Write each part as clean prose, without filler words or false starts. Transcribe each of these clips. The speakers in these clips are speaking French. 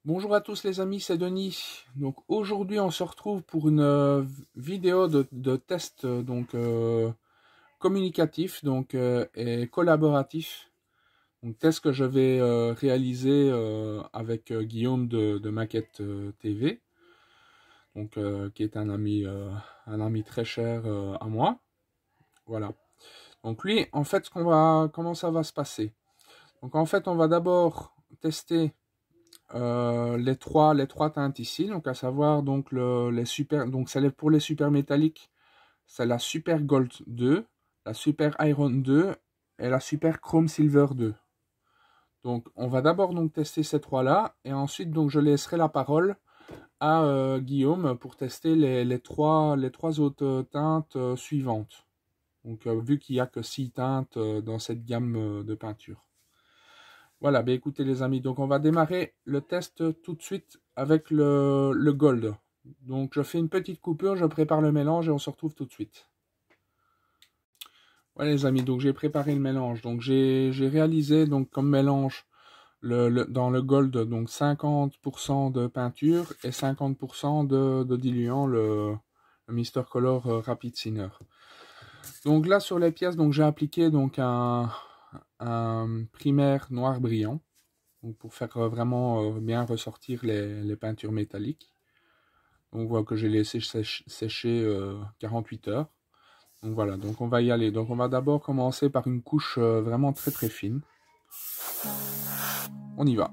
Bonjour à tous les amis, c'est Denis. Donc aujourd'hui on se retrouve pour une vidéo de test communicatif et collaboratif. Donc test que je vais réaliser avec Guillaume de Maquette TV, qui est un ami très cher à moi. Voilà. Donc lui, en fait, comment ça va se passer? Donc en fait, on va d'abord tester les trois teintes ici, donc à savoir donc les super, donc c'est pour les super métalliques, c'est la Super Gold 2, la Super Iron 2 et la Super Chrome Silver 2. Donc on va d'abord donc tester ces trois là et ensuite donc je laisserai la parole à Guillaume pour tester les trois autres teintes suivantes. Donc vu qu'il n'y a que 6 teintes dans cette gamme de peinture. Voilà, ben écoutez les amis, donc on va démarrer le test tout de suite avec le gold. Donc je fais une petite coupure, je prépare le mélange et on se retrouve tout de suite. Voilà les amis, donc j'ai préparé le mélange. Donc j'ai réalisé donc comme mélange dans le gold donc 50% de peinture et 50% de diluant, le Mr Color Rapid Thinner. Donc là sur les pièces, donc j'ai appliqué donc un primaire noir brillant. Donc pour faire vraiment bien ressortir les peintures métalliques. Donc on voit que j'ai laissé sécher 48 heures. Donc voilà, donc on va y aller. Donc on va d'abord commencer par une couche vraiment très fine. On y va.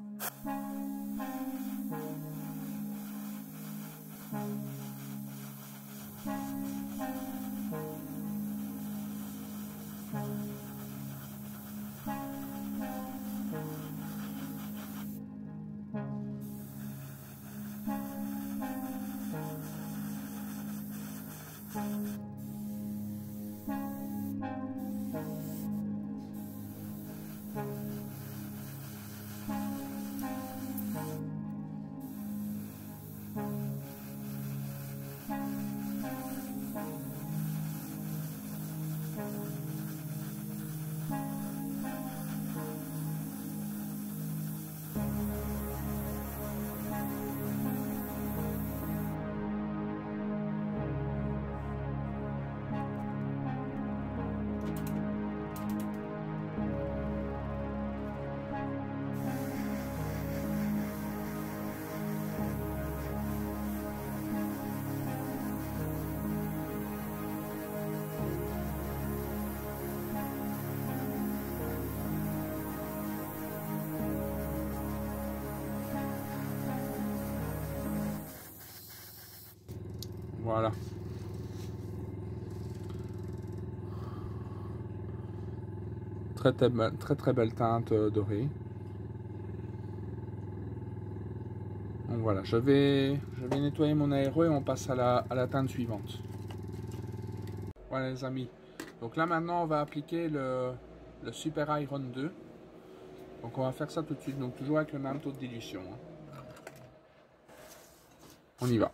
Voilà. Très belle teinte dorée. Donc voilà, je vais nettoyer mon aéro et on passe à la teinte suivante. Voilà les amis. Donc là maintenant on va appliquer le Super Iron 2. Donc on va faire ça tout de suite, donc toujours avec le même taux de dilution. On y va.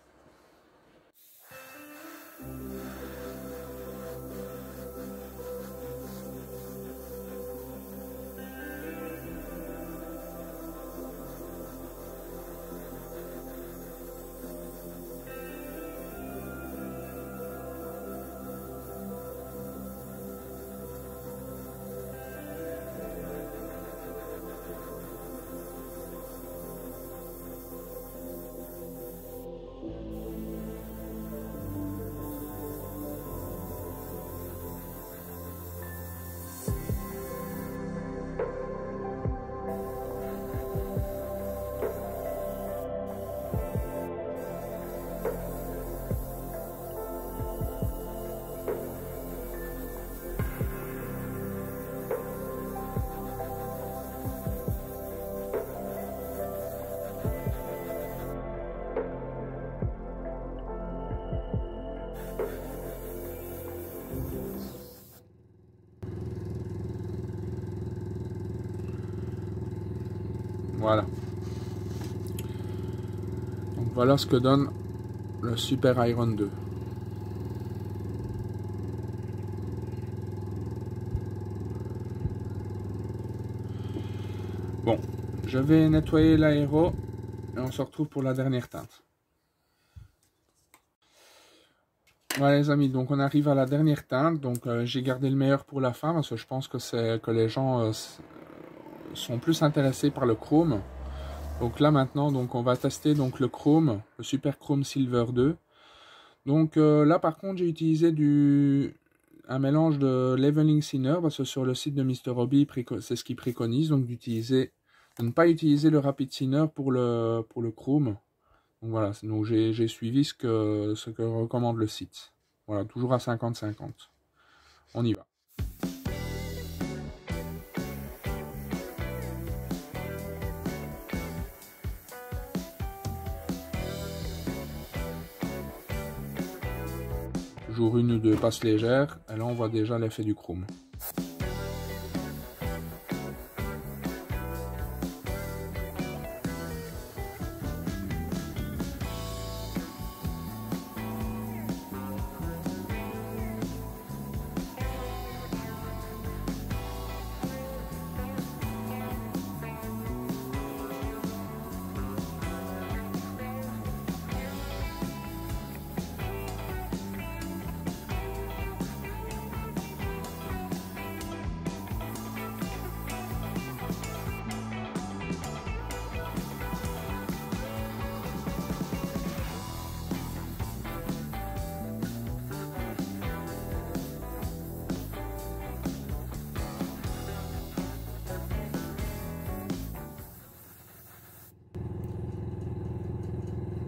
Voilà. Donc voilà ce que donne le Super Iron 2. Bon, je vais nettoyer l'aéro et on se retrouve pour la dernière teinte. Voilà les amis, donc on arrive à la dernière teinte. Donc j'ai gardé le meilleur pour la fin parce que je pense que les gens sont plus intéressés par le chrome. Donc là maintenant, donc on va tester donc le chrome, le Super Chrome Silver 2. Donc là par contre j'ai utilisé un mélange de Leveling Thinner parce que sur le site de Mr. Hobby c'est ce qu'il préconise, donc de ne pas utiliser le Rapid Thinner pour le chrome. Donc voilà, donc j'ai suivi ce que recommande le site. Voilà, toujours à 50-50. On y va. Toujours une ou deux passes légères, et là on voit déjà l'effet du chrome.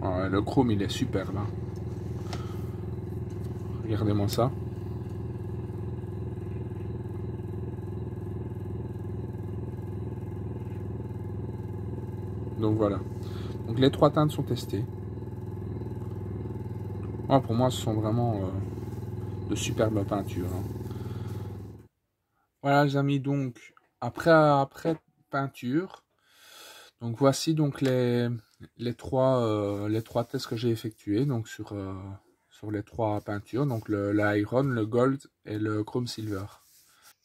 Ouais, le chrome il est superbe. Hein. Regardez-moi ça. Donc voilà. Donc les trois teintes sont testées. Oh, pour moi ce sont vraiment de superbes peintures. Hein. Voilà les amis, donc après peinture, donc voici donc les trois tests que j'ai effectués donc sur les trois peintures, donc l'Iron, le Gold et le Chrome Silver.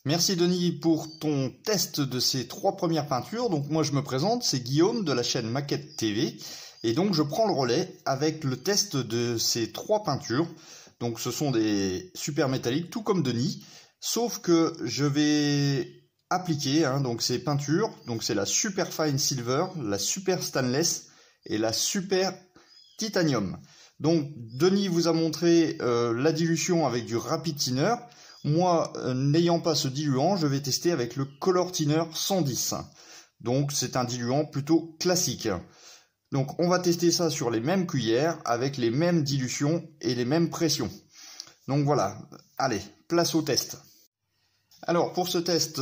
Merci Denis pour ton test de ces trois premières peintures. Donc moi je me présente, c'est Guillaume de la chaîne Maquette TV et donc je prends le relais avec le test de ces trois peintures. Donc ce sont des super métalliques tout comme Denis, sauf que je vais appliquer donc ces peintures. Donc c'est la Super Fine Silver, la Super Stainless et la Super Titanium. Donc Denis vous a montré la dilution avec du Rapid Thinner. Moi, n'ayant pas ce diluant, je vais tester avec le Color Thinner 110. Donc c'est un diluant plutôt classique. Donc on va tester ça sur les mêmes cuillères, avec les mêmes dilutions et les mêmes pressions. Donc voilà, allez, place au test. Alors pour ce test,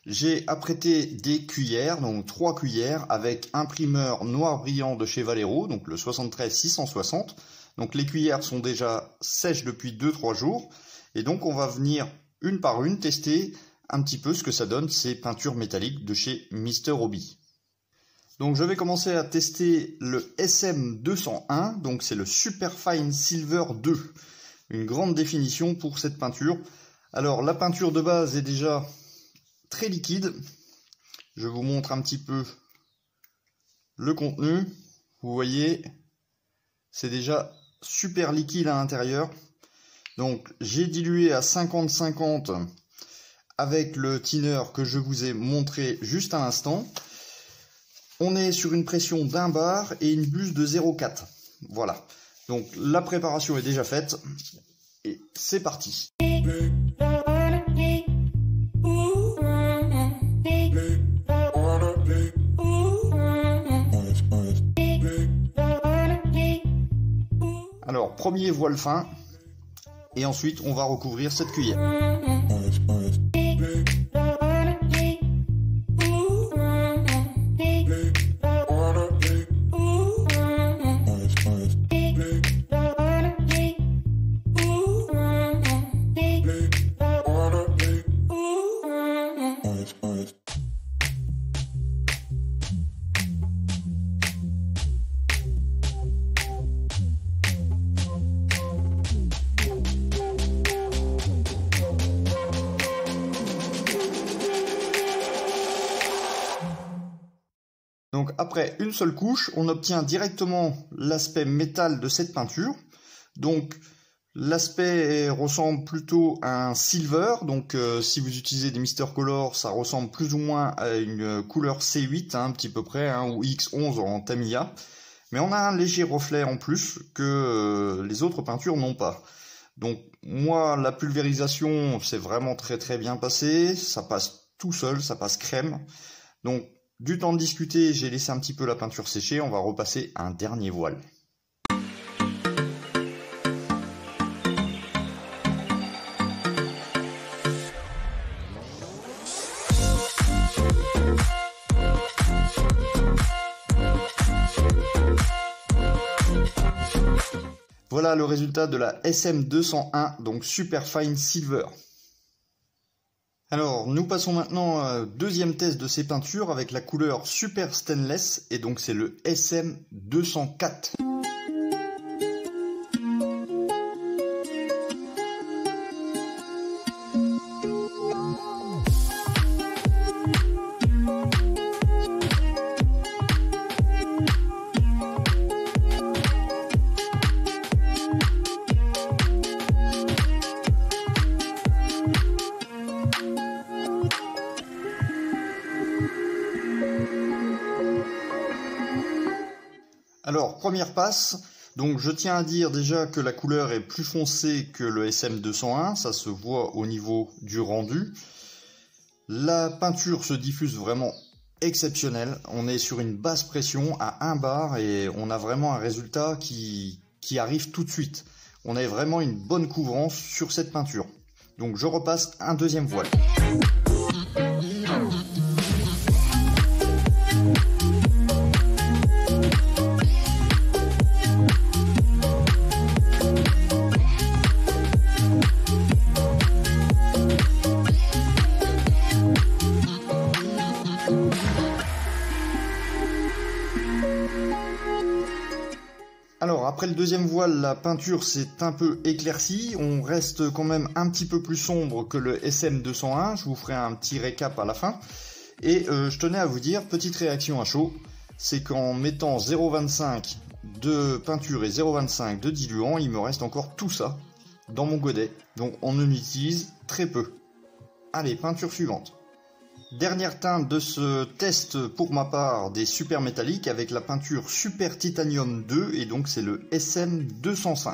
j'ai apprêté des cuillères, donc 3 cuillères, avec un primeur noir brillant de chez Valero, donc le 73 660. Donc les cuillères sont déjà sèches depuis 2-3 jours. Et donc on va venir une par une tester un petit peu ce que ça donne ces peintures métalliques de chez Mr. Hobby. Donc je vais commencer à tester le SM201, donc c'est le Super Fine Silver 2. Une grande définition pour cette peinture. Alors la peinture de base est déjà très liquide. Je vous montre un petit peu le contenu. Vous voyez, c'est déjà super liquide à l'intérieur. Donc j'ai dilué à 50-50 avec le thinner que je vous ai montré juste à l'instant. On est sur une pression d'1 bar et une buse de 0,4. Voilà. Donc la préparation est déjà faite et c'est parti. Alors premier voile fin. Et ensuite, on va recouvrir cette cuillère. après une seule couche, on obtient directement l'aspect métal de cette peinture. Donc l'aspect ressemble plutôt à un silver, donc si vous utilisez des Mister Color, ça ressemble plus ou moins à une couleur C8, hein, un petit peu près, hein, ou X11 en Tamiya. Mais on a un léger reflet en plus que les autres peintures n'ont pas. Donc moi, la pulvérisation, c'est vraiment très très bien passé, ça passe tout seul, ça passe crème. Donc du temps de discuter, j'ai laissé un petit peu la peinture sécher, on va repasser un dernier voile. Voilà le résultat de la SM201, donc Super Fine Silver. Alors, nous passons maintenant au deuxième test de ces peintures avec la couleur Super Stainless, et donc c'est le SM204. Alors, première passe, donc je tiens à dire déjà que la couleur est plus foncée que le SM201, ça se voit au niveau du rendu. La peinture se diffuse vraiment exceptionnel, on est sur une basse pression à 1 bar et on a vraiment un résultat qui arrive tout de suite. On a vraiment une bonne couvrance sur cette peinture. Donc je repasse un deuxième voile. Alors après le deuxième voile, la peinture s'est un peu éclaircie, on reste quand même un petit peu plus sombre que le SM201, je vous ferai un petit récap à la fin. Et je tenais à vous dire, petite réaction à chaud, c'est qu'en mettant 0,25 de peinture et 0,25 de diluant, il me reste encore tout ça dans mon godet, donc on en utilise très peu. Allez, peinture suivante. Dernière teinte de ce test pour ma part des super métalliques avec la peinture Super Titanium 2 et donc c'est le SM205.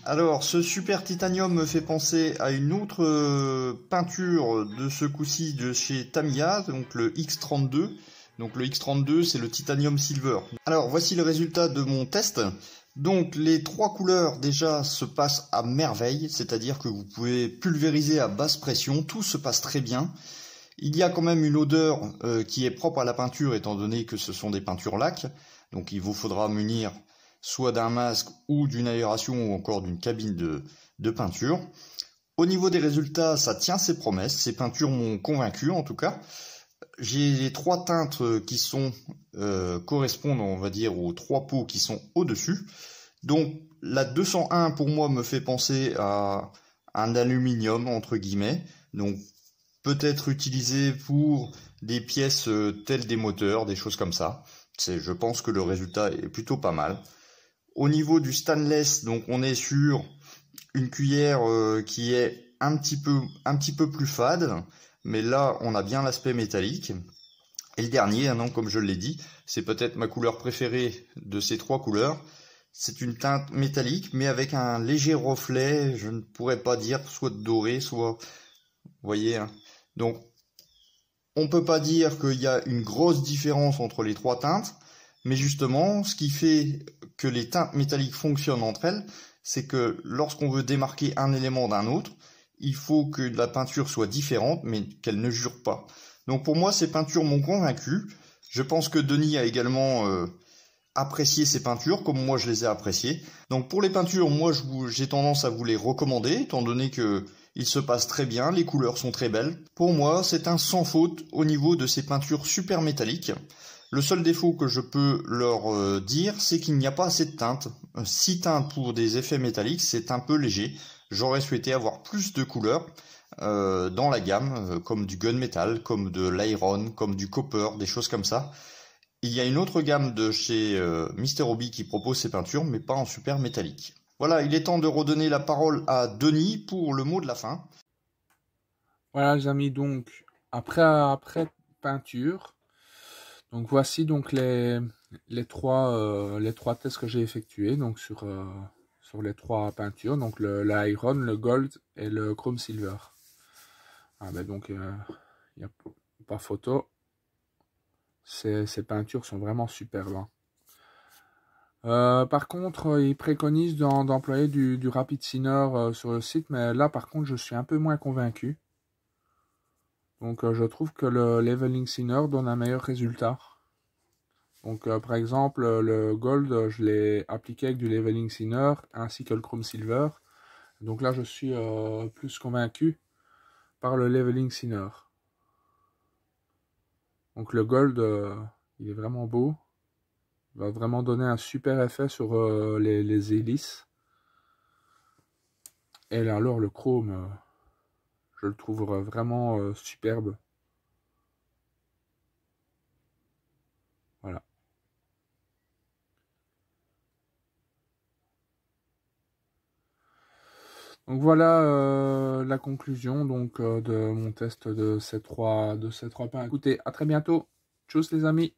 Alors, ce Super Titanium me fait penser à une autre peinture de ce coup-ci de chez Tamiya, donc le X32. Donc le X32, c'est le Titanium Silver. Alors, voici le résultat de mon test. Donc, les trois couleurs déjà se passent à merveille, c'est-à-dire que vous pouvez pulvériser à basse pression, tout se passe très bien. Il y a quand même une odeur qui est propre à la peinture, étant donné que ce sont des peintures lac. Donc, il vous faudra munir soit d'un masque ou d'une aération ou encore d'une cabine de peinture. Au niveau des résultats, ça tient ses promesses. Ces peintures m'ont convaincu en tout cas. J'ai les trois teintes qui sont correspondent, on va dire, aux trois pots qui sont au-dessus. Donc la 201 pour moi me fait penser à un aluminium entre guillemets. Donc peut-être utilisé pour des pièces telles des moteurs, des choses comme ça. Je pense que le résultat est plutôt pas mal. Au niveau du stainless, donc on est sur une cuillère qui est un petit peu plus fade, mais là on a bien l'aspect métallique. Et le dernier, hein, comme je l'ai dit, c'est peut-être ma couleur préférée de ces trois couleurs. C'est une teinte métallique, mais avec un léger reflet, je ne pourrais pas dire soit doré, soit... Vous voyez, hein. Donc on peut pas dire qu'il y a une grosse différence entre les trois teintes, mais justement, ce qui fait que les teintes métalliques fonctionnent entre elles, c'est que lorsqu'on veut démarquer un élément d'un autre, il faut que la peinture soit différente, mais qu'elle ne jure pas. Donc pour moi, ces peintures m'ont convaincu. Je pense que Denis a également apprécié ces peintures, comme moi je les ai appréciées. Donc pour les peintures, moi j'ai tendance à vous les recommander, étant donné que il se passe très bien, les couleurs sont très belles. Pour moi, c'est un sans faute au niveau de ces peintures super métalliques. Le seul défaut que je peux leur dire, c'est qu'il n'y a pas assez de teintes. 6 teintes pour des effets métalliques, c'est un peu léger. J'aurais souhaité avoir plus de couleurs dans la gamme, comme du gunmetal, comme de l'iron, comme du copper, des choses comme ça. Il y a une autre gamme de chez Mister Hobby qui propose ces peintures, mais pas en super métallique. Voilà, il est temps de redonner la parole à Denis pour le mot de la fin. Voilà les amis, donc après peinture, donc voici donc les trois tests que j'ai effectués donc sur les trois peintures, donc l'iron, le gold et le chrome silver. Ah ben donc il n'y a pas photo. Ces peintures sont vraiment superbes. Hein. Par contre, ils préconisent d'employer du rapid thinner sur le site, mais là par contre je suis un peu moins convaincu. Donc je trouve que le leveling thinner donne un meilleur résultat. Donc par exemple le gold je l'ai appliqué avec du leveling thinner ainsi que le chrome silver. Donc là je suis plus convaincu par le leveling thinner. Donc le gold il est vraiment beau. Il va vraiment donner un super effet sur les hélices. Et là, alors le chrome, je le trouve vraiment superbe. Voilà. Donc voilà la conclusion donc de mon test de ces trois pains. Écoutez, à très bientôt. Tchuss les amis.